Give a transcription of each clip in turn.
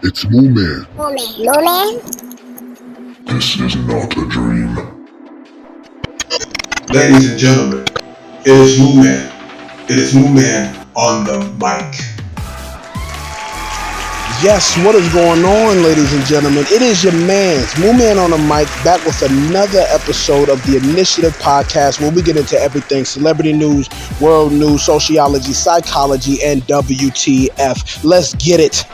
It's Mooman. Mooman? This is not a dream. Ladies and gentlemen, it is Mooman. It is Mooman on the mic. Yes, what is going on, ladies and gentlemen? It is your man's Mooman on the mic, back with another episode of the Initiative Podcast, where we get into everything celebrity news, world news, sociology, psychology, and WTF. Let's get it.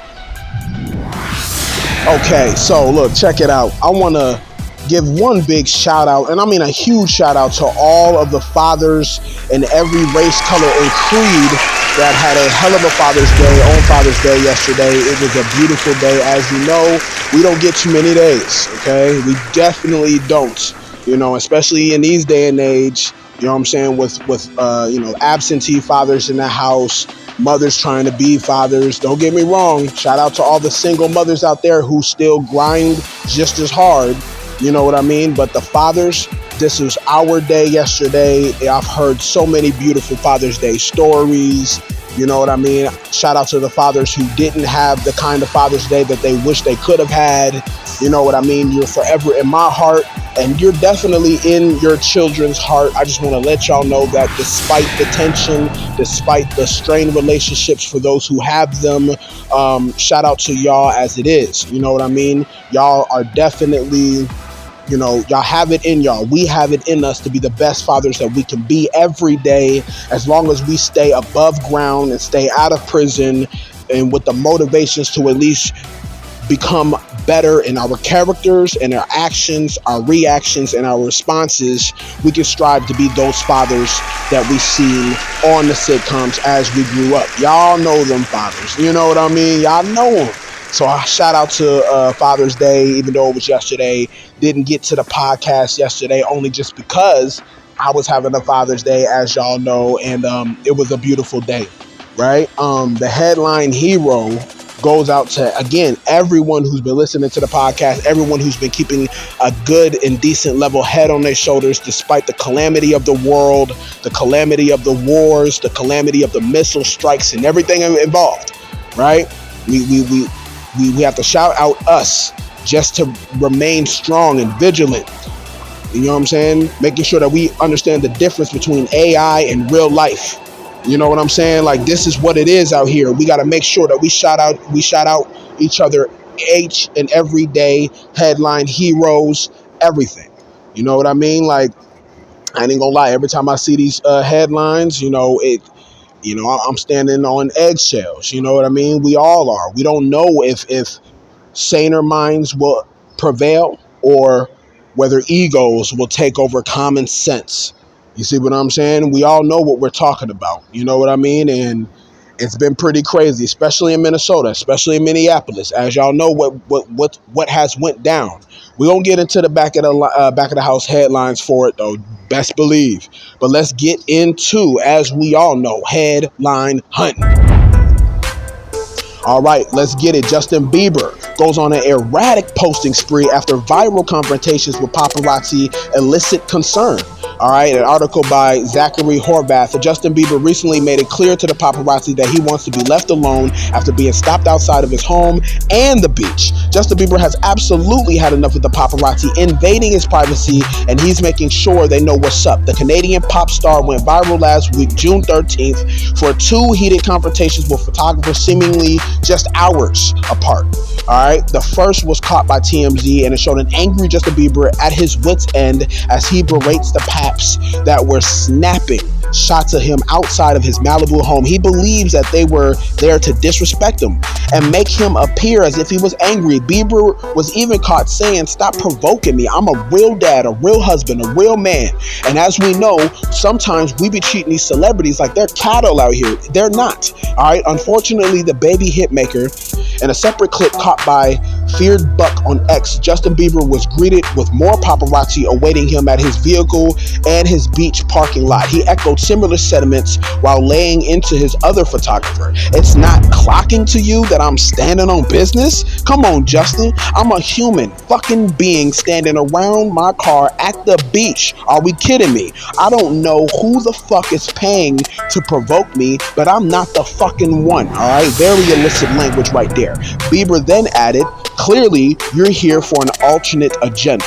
Okay, so look, check it out. I want to give one big shout out, and I mean a huge shout out to all of the fathers in every race, color, and creed that had a hell of a Father's Day on Father's Day yesterday. It was a beautiful day. As you know, we don't get too many days, okay? We definitely don't, especially in these day and age, you know what I'm saying, with absentee fathers in the house, mothers trying to be fathers. Don't get me wrong. Shout out to all the single mothers out there who still grind just as hard. You know what I mean? But the fathers, this was our day yesterday. I've heard so many beautiful Father's Day stories. You know what I mean? Shout out to the fathers who didn't have the kind of Father's Day that they wish they could have had. You know what I mean? You're forever in my heart, and you're definitely in your children's heart. I just want to let y'all know that despite the tension, despite the strained relationships for those who have them, shout out to y'all as it is. You know what I mean? Y'all are definitely... y'all have it in y'all. We have it in us to be the best fathers that we can be every day, as long as we stay above ground and stay out of prison, and with the motivations to at least become better in our characters and our actions, our reactions, and our responses. We can strive to be those fathers that we seen on the sitcoms as we grew up. Y'all know them fathers. You know what I mean? Y'all know them. So I shout out to Father's Day, even though it was yesterday. Didn't get to the podcast yesterday only just because I was having a Father's Day, as y'all know, and it was a beautiful day, right? The headline hero goes out to, again, everyone who's been listening to the podcast, everyone who's been keeping a good and decent level head on their shoulders despite the calamity of the world, the calamity of the wars, the calamity of the missile strikes, and everything involved, right? We have to shout out us just to remain strong and vigilant. You know what I'm saying? Making sure that we understand the difference between AI and real life. You know what I'm saying? Like, this is what it is out here. We got to make sure that we shout out each other each and every day, headline heroes, everything. You know what I mean? Like, I ain't gonna lie. Every time I see these headlines, I'm standing on eggshells. You know what I mean? We all are. We don't know if saner minds will prevail or whether egos will take over common sense. You see what I'm saying? We all know what we're talking about. You know what I mean? And it's been pretty crazy, especially in Minnesota, especially in Minneapolis. As y'all know, what has went down. We're gonna get into the back of the house headlines for it, though. Best believe. But let's get into, as we all know, headline hunting. All right, let's get it. Justin Bieber goes on an erratic posting spree after viral confrontations with paparazzi elicit concern. All right, an article by Zachary Horvath. Justin Bieber recently made it clear to the paparazzi that he wants to be left alone after being stopped outside of his home and the beach. Justin Bieber has absolutely had enough of the paparazzi invading his privacy, and he's making sure they know what's up. The Canadian pop star went viral last week, June 13th, for two heated confrontations with photographers seemingly just hours apart. All right, the first was caught by TMZ, and it showed an angry Justin Bieber at his wit's end as he berates the paps that were snapping shots of him outside of his Malibu home. He believes that they were there to disrespect him and make him appear as if he was angry. Bieber was even caught saying, "Stop provoking me. I'm a real dad, a real husband, a real man." And as we know, sometimes we be treating these celebrities like they're cattle out here. They're not. All right. Unfortunately, the baby hitmaker, in a separate clip caught by Feared Buck on X, Justin Bieber was greeted with more paparazzi awaiting him at his vehicle and his beach parking lot. He echoed similar sentiments while laying into his other photographer. "It's not clock shocking to you that I'm standing on business? Come on, Justin. I'm a human fucking being standing around my car at the beach. Are we kidding me? I don't know who the fuck is paying to provoke me, but I'm not the fucking one. All right, very illicit language right there. Bieber then added, clearly you're here for an alternate agenda,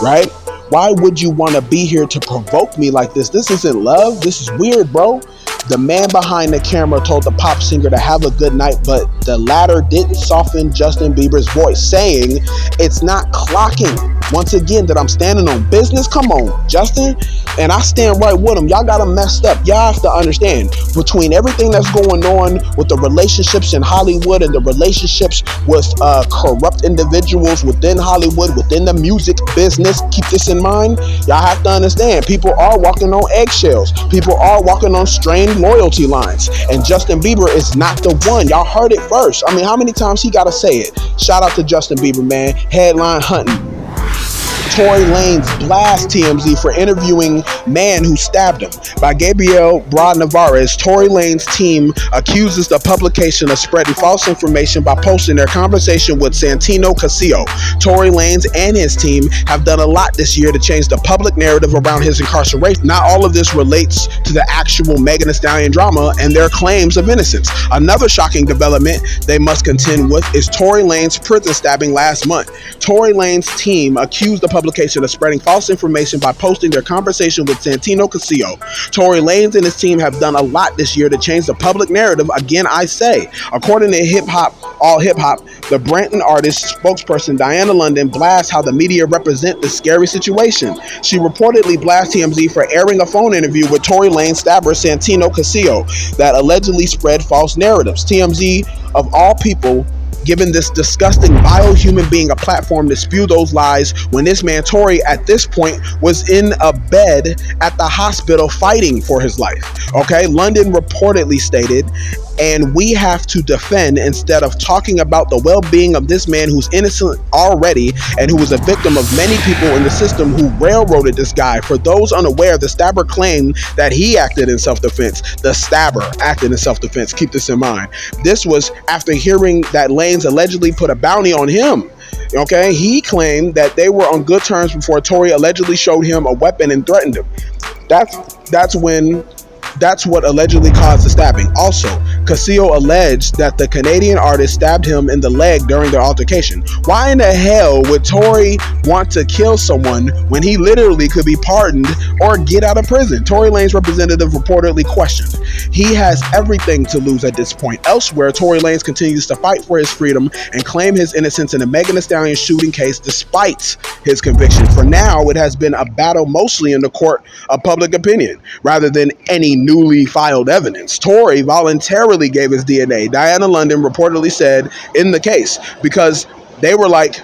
right? Why would you want to be here to provoke me like this? This isn't love. This is weird, bro. The man behind the camera told the pop singer to have a good night, but the latter didn't soften Justin Bieber's voice, saying, it's not clocking. Once again, that I'm standing on business? Come on, Justin. And I stand right with him. Y'all got him messed up. Y'all have to understand, between everything that's going on with the relationships in Hollywood and the relationships with corrupt individuals within Hollywood, within the music business, keep this in mind. Y'all have to understand, people are walking on eggshells. People are walking on strained loyalty lines. And Justin Bieber is not the one. Y'all heard it first. I mean, how many times he got to say it? Shout out to Justin Bieber, man. Headline hunting. Tory Lanez blasts TMZ for interviewing man who stabbed him. By Gabriel Bra Navarez, Tory Lanez team accuses the publication of spreading false information by posting their conversation with Santino Casio. Tory Lanez and his team have done a lot this year to change the public narrative around his incarceration. Not all of this relates to the actual Megan Thee Stallion drama and their claims of innocence. Another shocking development they must contend with is Tory Lanez prison stabbing last month. Tory Lanez team accused the publication of spreading false information by posting their conversation with Santino Casio. Tory Lanez and his team have done a lot this year to change the public narrative, again I say. According to All Hip Hop, the Branton artist spokesperson Diana London blasts how the media represent this scary situation. She reportedly blasts TMZ for airing a phone interview with Tory Lanez stabber Santino Casio that allegedly spread false narratives. TMZ, of all people, giving this disgusting, vile human being a platform to spew those lies when this man, Tory, at this point, was in a bed at the hospital fighting for his life. Okay, London reportedly stated, and we have to defend instead of talking about the well-being of this man who's innocent already and who was a victim of many people in the system who railroaded this guy. For those unaware, the stabber claimed that he acted in self-defense. The stabber acted in self-defense. Keep this in mind. This was after hearing that Lanez allegedly put a bounty on him. Okay, he claimed that they were on good terms before Tory allegedly showed him a weapon and threatened him. That's what allegedly caused the stabbing. Also, Casio alleged that the Canadian artist stabbed him in the leg during their altercation. Why in the hell would Tory want to kill someone when he literally could be pardoned or get out of prison? Tory Lanez representative reportedly questioned. He has everything to lose at this point. Elsewhere, Tory Lanez continues to fight for his freedom and claim his innocence in the Megan Thee Stallion shooting case despite his conviction. For now, it has been a battle mostly in the court of public opinion rather than any newly filed evidence. Tory voluntarily gave his DNA, Diana London reportedly said, in the case, because they were like,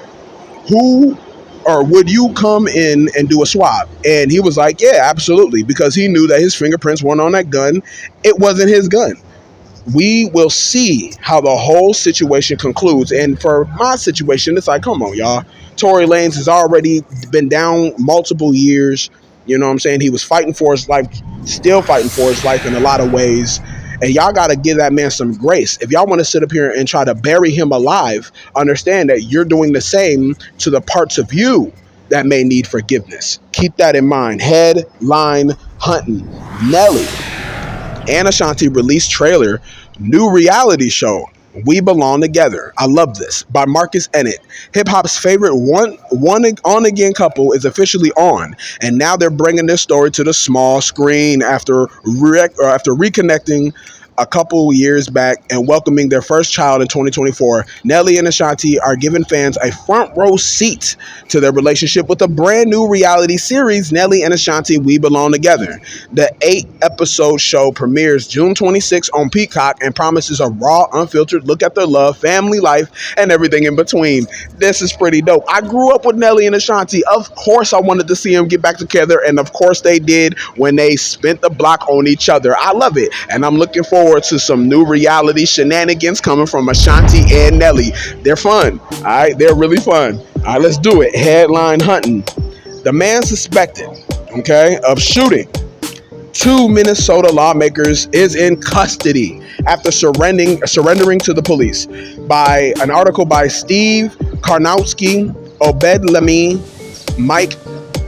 who or would you come in and do a swab? And he was like, yeah, absolutely, because he knew that his fingerprints weren't on that gun. It wasn't his gun. We will see how the whole situation concludes. And for my situation, it's like, come on, y'all. Tory Lanez has already been down multiple years. You know what I'm saying? He was fighting for his life, still fighting for his life in a lot of ways. And y'all got to give that man some grace. If y'all want to sit up here and try to bury him alive, understand that you're doing the same to the parts of you that may need forgiveness. Keep that in mind. Headline hunting. Nelly and Ashanti released trailer, new reality show, We Belong Together. I love this. By Marcus Ennett. Hip-hop's favorite one on-again couple is officially on, and now they're bringing this story to the small screen after reconnecting a couple years back and welcoming their first child in 2024. Nelly and Ashanti are giving fans a front row seat to their relationship with a brand new reality series, Nelly and Ashanti, We Belong Together. The 8-episode show premieres June 26 on Peacock and promises a raw, unfiltered look at their love, family life, and everything in between. This is pretty dope. I grew up with Nelly and Ashanti. Of course I wanted to see them get back together, and of course they did when they spent the block on each other. I love it, and I'm looking forward to some new reality shenanigans coming from Ashanti and Nelly. They're fun. All right, they're really fun. All right, let's do it. Headline hunting. The man suspected, of shooting two Minnesota lawmakers is in custody after surrendering to the police by an article by Steve Karnowski, Obed Lemy, Mike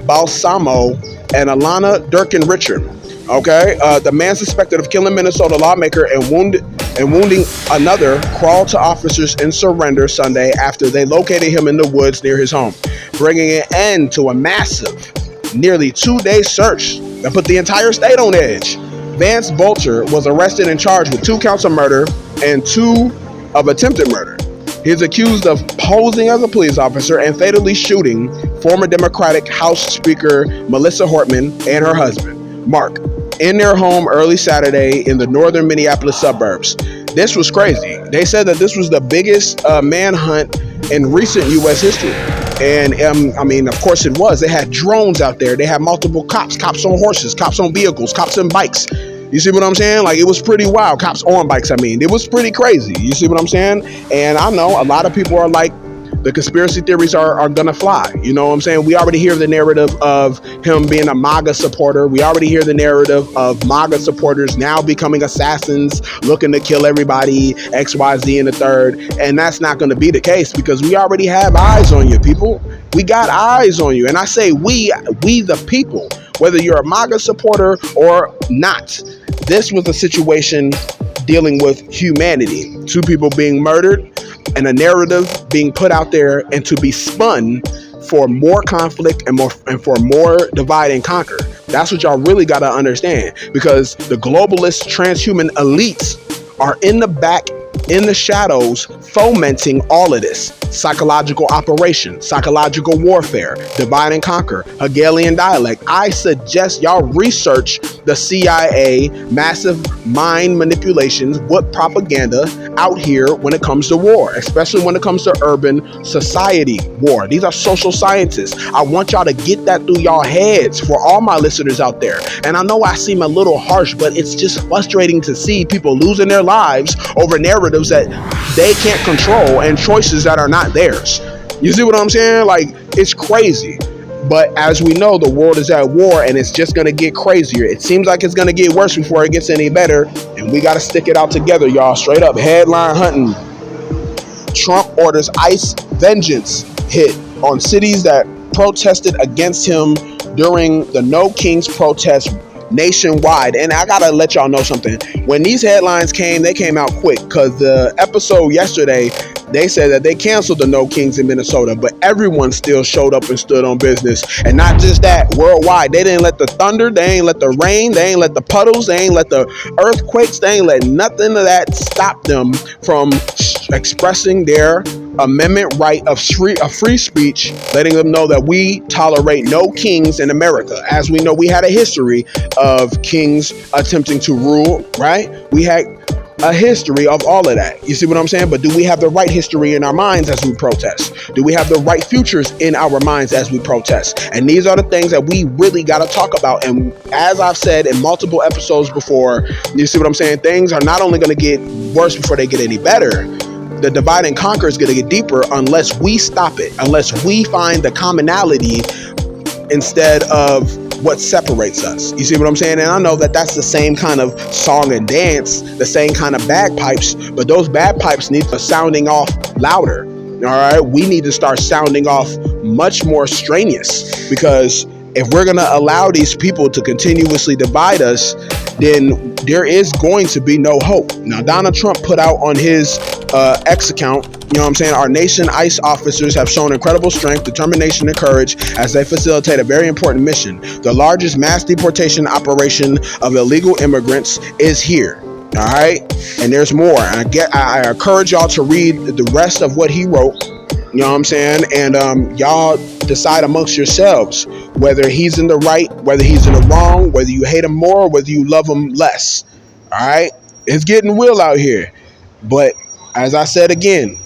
Balsamo, and Alana Durkin-Richard. Okay, the man suspected of killing Minnesota lawmaker and wounding another crawled to officers in surrender Sunday after they located him in the woods near his home, bringing an end to a massive, nearly 2-day search that put the entire state on edge. Vance Bolter was arrested and charged with 2 counts of murder and 2 of attempted murder. He is accused of posing as a police officer and fatally shooting former Democratic House Speaker Melissa Hortman and her husband, Mark, in their home early Saturday in the northern Minneapolis suburbs. This was crazy. They said that this was the biggest manhunt in recent U.S. history. And I mean, of course it was. They had drones out there. They had multiple cops on horses, cops on vehicles, cops on bikes. You see what I'm saying? Like, it was pretty wild. Cops on bikes, I mean. It was pretty crazy. You see what I'm saying? And I know a lot of people are like, the conspiracy theories are gonna fly. You know what I'm saying? We already hear the narrative of him being a MAGA supporter. We already hear the narrative of MAGA supporters now becoming assassins, looking to kill everybody, X, Y, Z, and the third. And that's not gonna be the case because we already have eyes on you, people. We got eyes on you. And I say we the people, whether you're a MAGA supporter or not. This was a situation dealing with humanity. 2 people being murdered and a narrative being put out there and to be spun for more conflict and for more divide and conquer. That's what y'all really got to understand, because the globalist transhuman elites are in the back, in the shadows, fomenting all of this. Psychological operation, psychological warfare, divide and conquer, Hegelian dialect. I suggest y'all research the CIA massive mind manipulations with propaganda out here when it comes to war, especially when it comes to urban society war. These are social scientists. I want y'all to get that through y'all heads for all my listeners out there. And I know I seem a little harsh, but it's just frustrating to see people losing their lives over narratives that they can't control and choices that are not theirs. You see what I'm saying? Like, it's crazy. But as we know, the world is at war and it's just going to get crazier. It seems like it's going to get worse before it gets any better. And we got to stick it out together, y'all. Straight up headline hunting. Trump orders ICE vengeance hit on cities that protested against him during the No Kings protest nationwide. And I gotta let y'all know something. When these headlines came, they came out quick, because the episode yesterday, they said that they canceled the No Kings in Minnesota, but everyone still showed up and stood on business. And not just that, worldwide, they didn't let the thunder, they ain't let the rain, they ain't let the puddles, they ain't let the earthquakes, they ain't let nothing of that stop them from expressing their amendment right of free speech, letting them know that we tolerate no kings in America. As we know, we had a history of kings attempting to rule, right? We had a history of all of that. You see what I'm saying? But do we have the right history in our minds as we protest? Do we have the right futures in our minds as we protest? And these are the things that we really got to talk about. And as I've said in multiple episodes before, you see what I'm saying? Things are not only going to get worse before they get any better. The divide and conquer is going to get deeper unless we stop it, unless we find the commonality instead of what separates us. You see what I'm saying? And I know that that's the same kind of song and dance, the same kind of bagpipes, but those bagpipes need to sounding off louder. All right, we need to start sounding off much more strenuous, because if we're going to allow these people to continuously divide us, then there is going to be no hope. Now, Donald Trump put out on his X account, you know what I'm saying, our nation ICE officers have shown incredible strength, determination, and courage as they facilitate a very important mission. The largest mass deportation operation of illegal immigrants is here. All right, and there's more. And I encourage y'all to read the rest of what he wrote. You know what I'm saying? And y'all decide amongst yourselves whether he's in the right, whether he's in the wrong, whether you hate him more, whether you love him less. All right, it's getting real out here. But as I said again,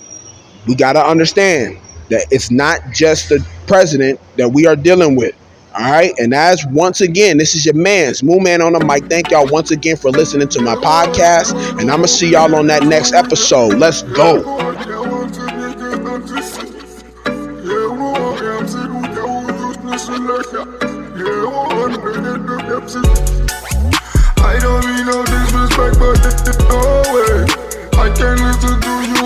we got to understand that it's not just the president that we are dealing with. All right. And as once again, this is your man, Smooth Man on the mic. Thank y'all once again for listening to my podcast. And I'm going to see y'all on that next episode. Let's go. I don't mean no disrespect, but no way I can't listen to you